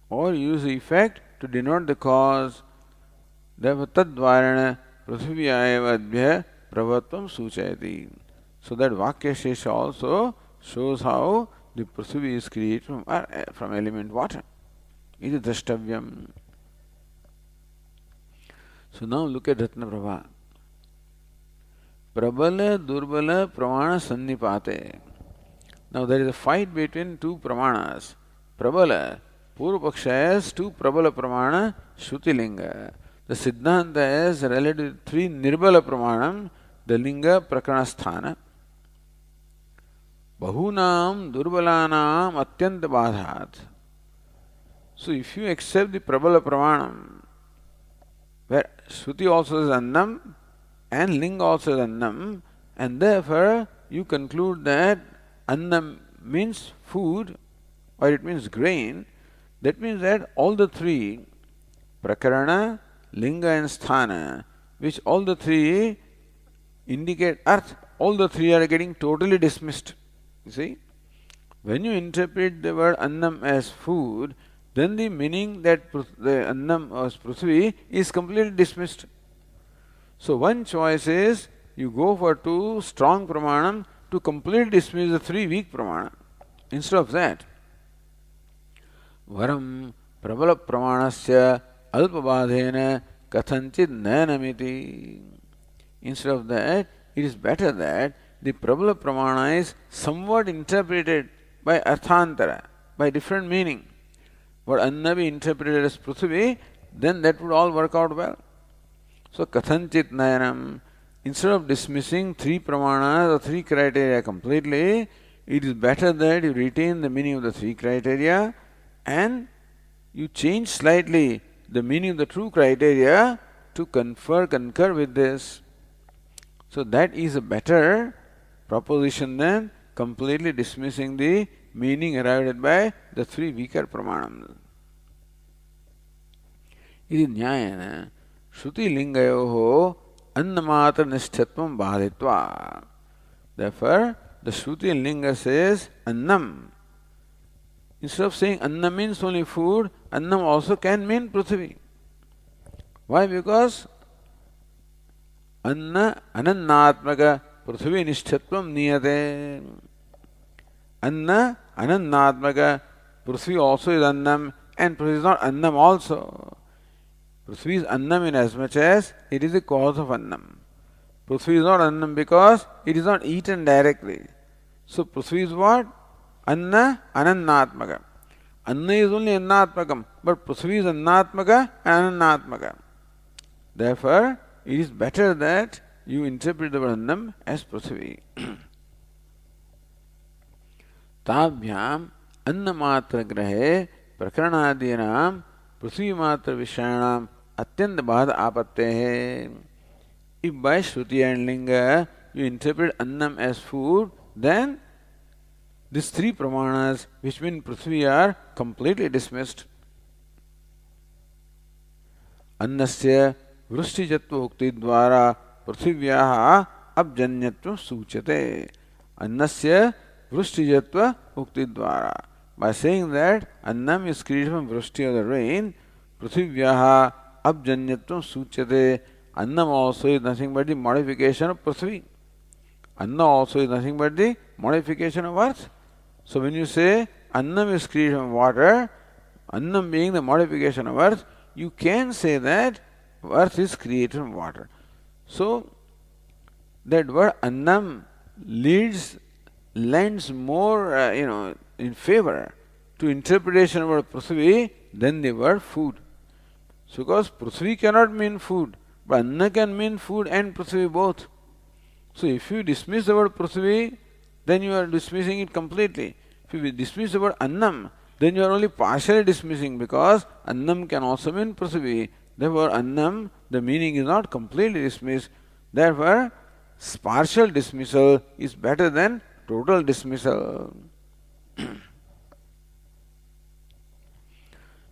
or use the effect to denote the cause. Therefore tadvarana prithivya eva adbhya pravatvam suchayati. So that Vakyashesha also shows how the Prithvi is created from element water. Iti drashtavyam. So now look at Ratna Prabha. Prabala Durbala Pramana Sannipate. Now there is a fight between two Pramanas. Prabala, Purva Paksha has two Prabala Pramana, Shruti Linga. The Siddhanta is related to three Nirbala Pramanam, the Linga Prakanasthana. Bahunam Durbalanam Atyanta Badhat. So if you accept the Prabala Pramanam, where Shruti also is Annam and Linga also is Annam, and therefore you conclude that Annam means food or it means grain, that means that all the three, Prakarana, Linga and Sthana, which all the three indicate earth, all the three are getting totally dismissed. You see, when you interpret the word annam as food, then the meaning that the annam as prithvi is completely dismissed. So one choice is you go for two strong pramanam to completely dismiss the three weak pramana. Instead of that, varam prabala pramanasya alpabadhena kathanchid nayanamiti. Instead of that, it is better that the Prabala Pramana is somewhat interpreted by Arthantara, by different meaning. What Anna be interpreted as Prithvi, then that would all work out well. So Kathanchit Nayanam, instead of dismissing three Pramanas or three criteria completely, it is better that you retain the meaning of the three criteria and you change slightly the meaning of the true criteria to concur with this. So that is a better proposition than completely dismissing the meaning arrived at by the three weaker pramanams. Iti nyayana Shruti lingayoho annamatra nishthatvam bhaditva. Therefore, the Shruti and Linga says annam. Instead of saying annam means only food, annam also can mean prithvi. Why? Because Anna anannatmaka prithvi nishthatvam niyate. Anna anannatmaka, prithvi also is annam and prithvi is not annam also. Prithvi is annam in as much as it is the cause of annam. Prithvi is not annam because it is not eaten directly. So prithvi is what? Anna anannatmaka. Anna is only annatmakam, but prithvi is annatmaka and anannatmaka. Therefore, it is better that you interpret the word annam as prithvi. Tabhyam annamatra grahe prakaranadinam prithvi matra vishayanam atyanta bhada apattehe. If by Shruti and Linga you interpret Annam as food, then these three pramanas which mean Prithvi are completely dismissed. Annasya vrushtijatva ukti dvara prithivyaha abjanyatva suchate. Annasya vrushtijatva ukti dvara. By saying that Annam is created from Vrushti of the rain, prithivyaha abjanyatva suchate. Annam also is nothing but the modification of Prithvi. Anna also is nothing but the modification of earth. So when you say Annam is created from water, Annam being the modification of earth, you can say that earth is created from water. So that word Annam lends more, in favor to interpretation of word Prithvi than the word food. So because Prithvi cannot mean food, but Anna can mean food and Prithvi both. So if you dismiss the word Prithvi, then you are dismissing it completely. If you dismiss the word Annam, then you are only partially dismissing, because Annam can also mean Prithvi. Therefore, Annam, the meaning is not completely dismissed. Therefore, partial dismissal is better than total dismissal.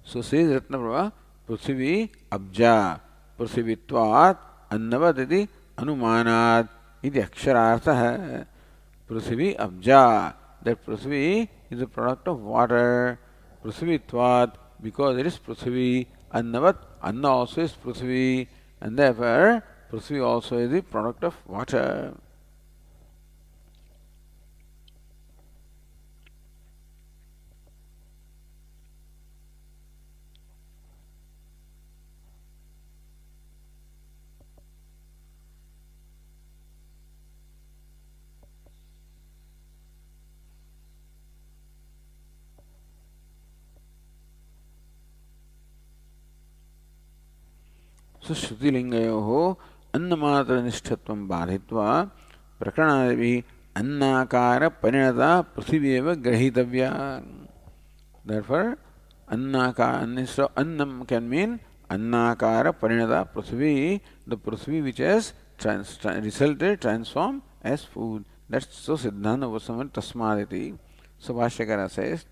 So says Ratnaprabha, Prithvi abja, Prithvitvat annavat iti anumanat iti aksharartha. Prithvi abja, that Prithvi is a product of water. Prithvitvat, because it is Prithvi. Annavat, Anna also is Prithvi, and therefore Prithvi also is the product of water. So Shrutilingayō annamatra nishthatvam bādhitva prakranādivi annākara parinata prithiviyeva grahitavya. Therefore, annam can mean annākara parinata prithvi, the prithvi which has resulted, transformed as food. That's so Siddhanta Upasamana tasmaditi. So Bhashyakara says,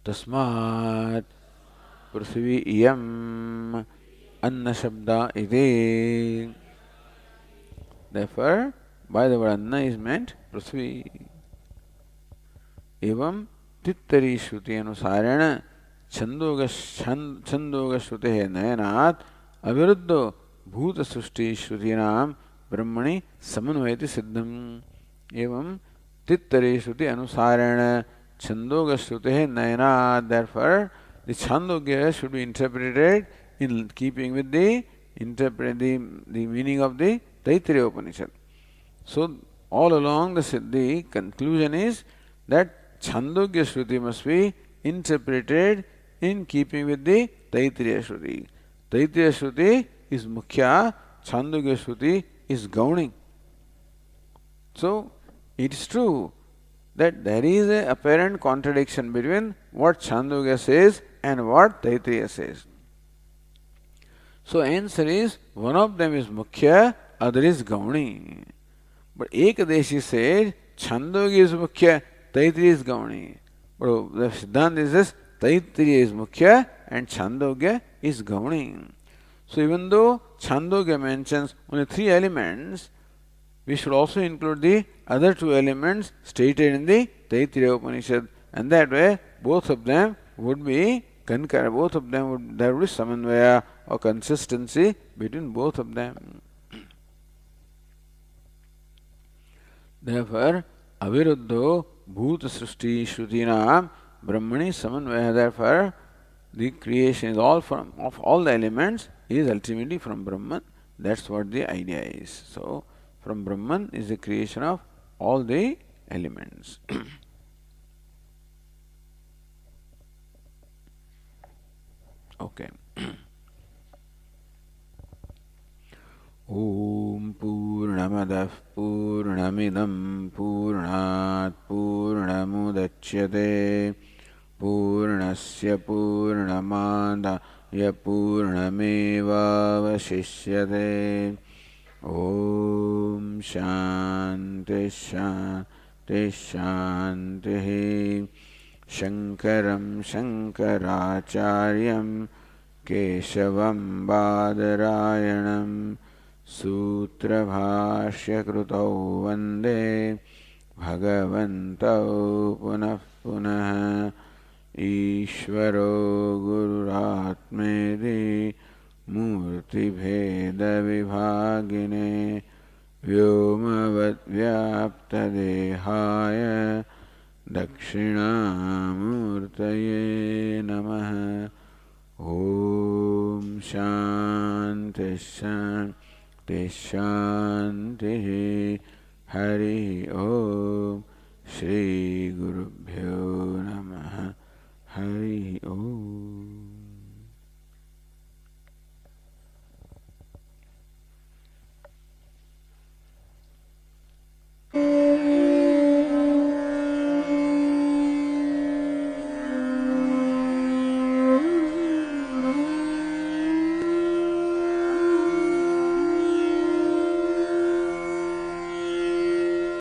tasmāt Prithvi iyam anna shabda iti. Therefore, by the word anna is meant Prithvi. Evam tittari shruti anusarena Chhandogya shrutehe nayanat aviruddho bhuta srushti shrutinam brahmani samanvayati siddham. Evam tittari shruti anusarena Chhandogya shrutehe nayanat. Therefore, the Chhandogya should be interpreted in keeping with the meaning of the Taittiriya Upanishad. So, all along the conclusion is that Chhandogya Shruti must be interpreted in keeping with the Taittiriya Shruti. Taittiriya Shruti is Mukhya, Chhandogya Shruti is Gauning. So, it is true that there is an apparent contradiction between what Chhandogya says and what Taittiriya says. So answer is, one of them is Mukhya, other is Gauni. But Ekadeshi said, Chhandogya is Mukhya, Taittiriya is Gauni. But the Siddhanta is this, Taittiriya is Mukhya and Chhandogya is Gauni. So even though Chhandogya mentions only 3 elements, we should also include the other 2 elements stated in the Taittiriya Upanishad, and that way both of them would be concurrent, there would be samanvaya or consistency between both of them. Therefore, aviruddho bhuta srushti shrutinam brahmani samanvaya. Therefore, the creation is of all the elements is ultimately from Brahman. That's what the idea is. So, from Brahman is the creation of all the elements. Okay. Om Purnamadah Purnamidam Purnat Purnamudachyate Purnasya यपूर्णमेवावशिष्यते। ॐ शान्ति शान्ति शान्तिः। शङ्करं शङ्कराचार्यं केशवं बादरायणं सूत्रभाष्यकृतौ वन्दे भगवन्तौ पुनः पुनः। ईश्वरो गुरुरात्मेति मूर्तिभेदविभागिने व्योमवद्व्याप्तदेहाय दक्षिणामूर्तये नमः। ॐ शान्ति शान्ति शान्तिः। हरि ओम। श्री गुरुभ्यो नमः। हरि ओम।